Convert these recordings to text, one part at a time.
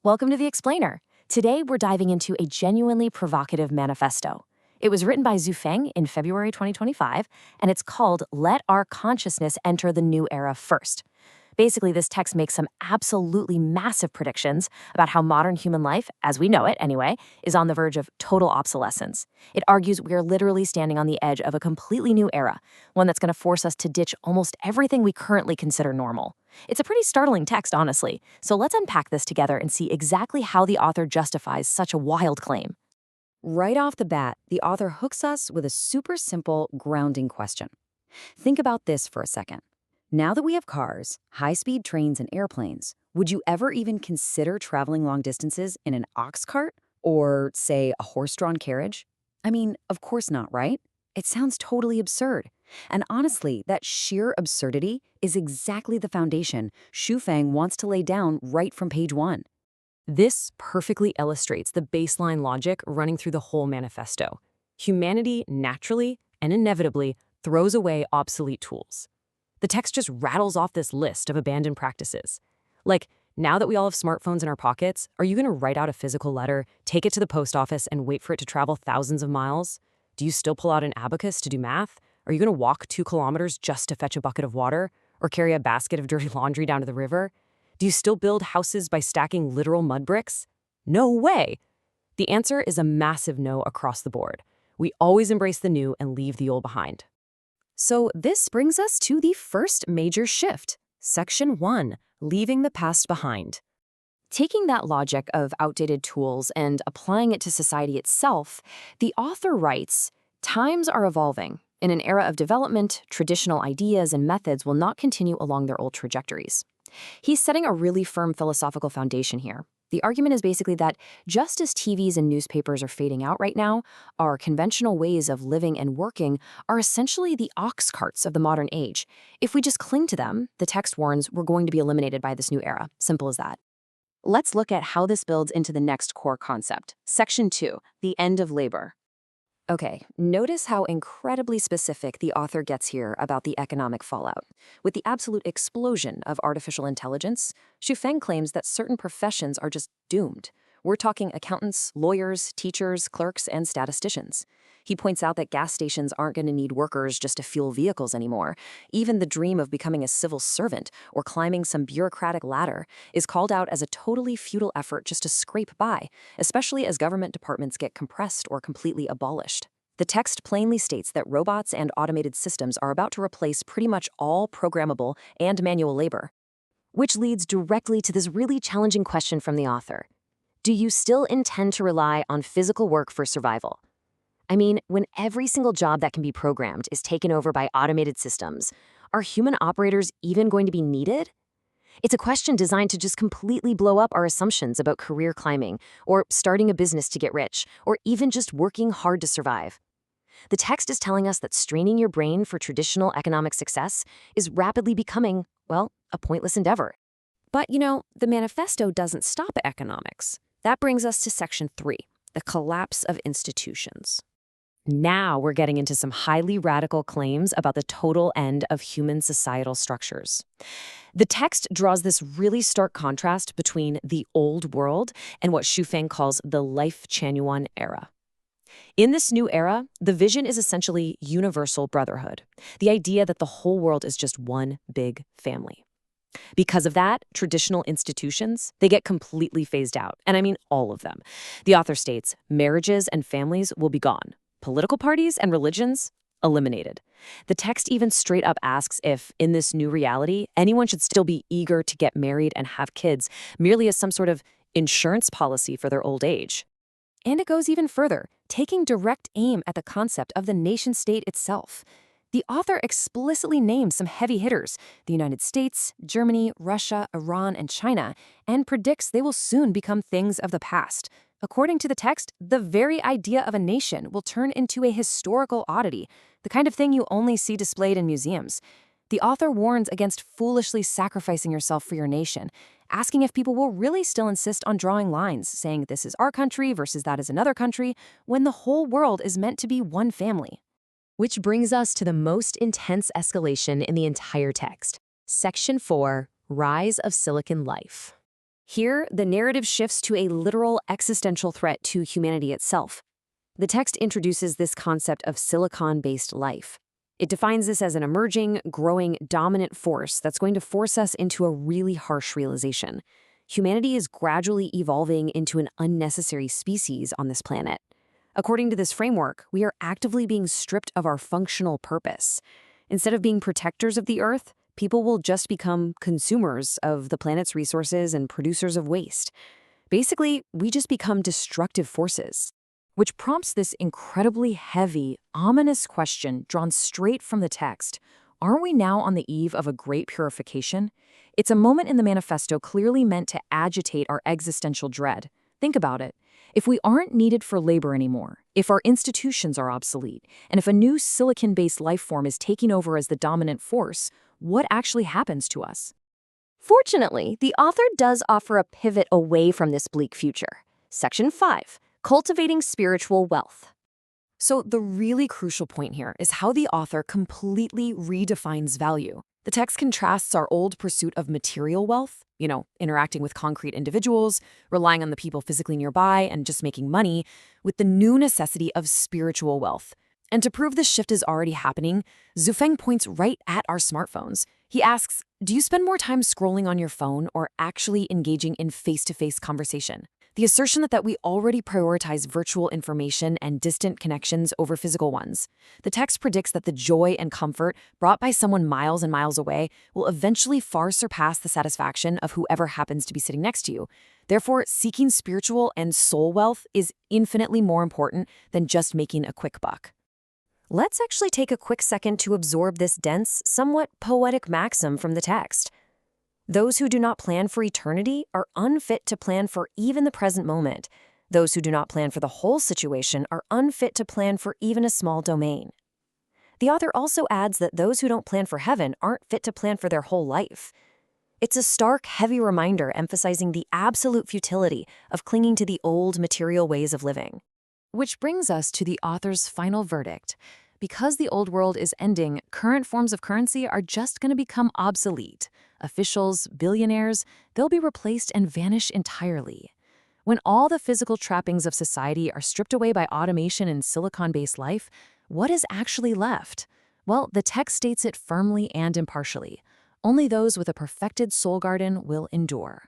Welcome to The Explainer. Today, we're diving into a genuinely provocative manifesto. It was written by Zhu Feng in February 2025, and it's called Let Our Consciousness Enter the New Era First. Basically, this text makes some absolutely massive predictions about how modern human life, as we know it anyway, is on the verge of total obsolescence. It argues we are literally standing on the edge of a completely new era, one that's going to force us to ditch almost everything we currently consider normal. It's a pretty startling text, honestly, so let's unpack this together and see exactly how the author justifies such a wild claim. Right off the bat, the author hooks us with a super simple, grounding question. Think about this for a second. Now that we have cars, high-speed trains, and airplanes, would you ever even consider traveling long distances in an ox cart or, say, a horse-drawn carriage? I mean, of course not, right? It sounds totally absurd. And honestly, that sheer absurdity is exactly the foundation Xu Feng wants to lay down right from page 1. This perfectly illustrates the baseline logic running through the whole manifesto. Humanity naturally and inevitably throws away obsolete tools. The text just rattles off this list of abandoned practices. Like, now that we all have smartphones in our pockets, are you going to write out a physical letter, take it to the post office, and wait for it to travel thousands of miles? Do you still pull out an abacus to do math? Are you going to walk 2 kilometers just to fetch a bucket of water? Or carry a basket of dirty laundry down to the river? Do you still build houses by stacking literal mud bricks? No way! The answer is a massive no across the board. We always embrace the new and leave the old behind. So this brings us to the first major shift. Section 1, Leaving the Past Behind. Taking that logic of outdated tools and applying it to society itself, the author writes, "Times are evolving. In an era of development, traditional ideas and methods will not continue along their old trajectories." He's setting a really firm philosophical foundation here. The argument is basically that just as TVs and newspapers are fading out right now, our conventional ways of living and working are essentially the ox carts of the modern age. If we just cling to them, the text warns we're going to be eliminated by this new era. Simple as that. Let's look at how this builds into the next core concept. Section 2, the end of labor. Okay, notice how incredibly specific the author gets here about the economic fallout. With the absolute explosion of artificial intelligence, Xu Feng claims that certain professions are just doomed. We're talking accountants, lawyers, teachers, clerks, and statisticians. He points out that gas stations aren't going to need workers just to fuel vehicles anymore. Even the dream of becoming a civil servant or climbing some bureaucratic ladder is called out as a totally futile effort just to scrape by, especially as government departments get compressed or completely abolished. The text plainly states that robots and automated systems are about to replace pretty much all programmable and manual labor. Which leads directly to this really challenging question from the author. Do you still intend to rely on physical work for survival? I mean, when every single job that can be programmed is taken over by automated systems, are human operators even going to be needed? It's a question designed to just completely blow up our assumptions about career climbing, or starting a business to get rich, or even just working hard to survive. The text is telling us that straining your brain for traditional economic success is rapidly becoming, well, a pointless endeavor. But, the manifesto doesn't stop at economics. That brings us to Section 3, the collapse of institutions. Now we're getting into some highly radical claims about the total end of human societal structures. The text draws this really stark contrast between the old world and what Xu Feng calls the Lifechanyuan era. In this new era, the vision is essentially universal brotherhood, the idea that the whole world is just one big family. Because of that, traditional institutions, they get completely phased out, and I mean all of them. The author states, marriages and families will be gone. Political parties and religions, eliminated. The text even straight up asks if, in this new reality, anyone should still be eager to get married and have kids, merely as some sort of insurance policy for their old age. And it goes even further, taking direct aim at the concept of the nation-state itself. The author explicitly names some heavy hitters, the United States, Germany, Russia, Iran, and China, and predicts they will soon become things of the past. According to the text, the very idea of a nation will turn into a historical oddity, the kind of thing you only see displayed in museums. The author warns against foolishly sacrificing yourself for your nation, asking if people will really still insist on drawing lines, saying this is our country versus that is another country, when the whole world is meant to be one family. Which brings us to the most intense escalation in the entire text. Section 4, Rise of Silicon Life. Here, the narrative shifts to a literal existential threat to humanity itself. The text introduces this concept of silicon-based life. It defines this as an emerging, growing, dominant force that's going to force us into a really harsh realization. Humanity is gradually evolving into an unnecessary species on this planet. According to this framework, we are actively being stripped of our functional purpose. Instead of being protectors of the Earth, people will just become consumers of the planet's resources and producers of waste. Basically, we just become destructive forces. Which prompts this incredibly heavy, ominous question drawn straight from the text. Aren't we now on the eve of a great purification? It's a moment in the manifesto clearly meant to agitate our existential dread. Think about it. If we aren't needed for labor anymore, if our institutions are obsolete, and if a new silicon-based life form is taking over as the dominant force, what actually happens to us? Fortunately, the author does offer a pivot away from this bleak future. Section 5. Cultivating spiritual wealth. So the really crucial point here is how the author completely redefines value. The text contrasts our old pursuit of material wealth, interacting with concrete individuals, relying on the people physically nearby, and just making money, with the new necessity of spiritual wealth. And to prove this shift is already happening, Zufeng points right at our smartphones. He asks, do you spend more time scrolling on your phone or actually engaging in face-to-face conversation? The assertion that we already prioritize virtual information and distant connections over physical ones. The text predicts that the joy and comfort brought by someone miles and miles away will eventually far surpass the satisfaction of whoever happens to be sitting next to you. Therefore, seeking spiritual and soul wealth is infinitely more important than just making a quick buck. Let's actually take a quick second to absorb this dense, somewhat poetic maxim from the text. Those who do not plan for eternity are unfit to plan for even the present moment. Those who do not plan for the whole situation are unfit to plan for even a small domain. The author also adds that those who don't plan for heaven aren't fit to plan for their whole life. It's a stark, heavy reminder emphasizing the absolute futility of clinging to the old material ways of living. Which brings us to the author's final verdict. Because the old world is ending, current forms of currency are just going to become obsolete. Officials, billionaires, they'll be replaced and vanish entirely. When all the physical trappings of society are stripped away by automation and silicon-based life, what is actually left? Well, the text states it firmly and impartially. Only those with a perfected soul garden will endure.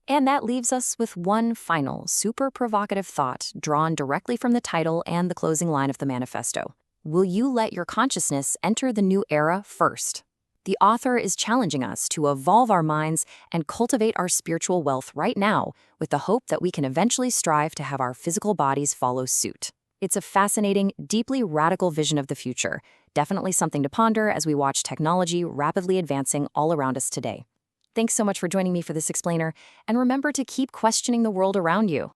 And that leaves us with one final, super provocative thought drawn directly from the title and the closing line of the manifesto. Will you let your consciousness enter the new era first? The author is challenging us to evolve our minds and cultivate our spiritual wealth right now with the hope that we can eventually strive to have our physical bodies follow suit. It's a fascinating, deeply radical vision of the future, definitely something to ponder as we watch technology rapidly advancing all around us today. Thanks so much for joining me for this explainer, and remember to keep questioning the world around you.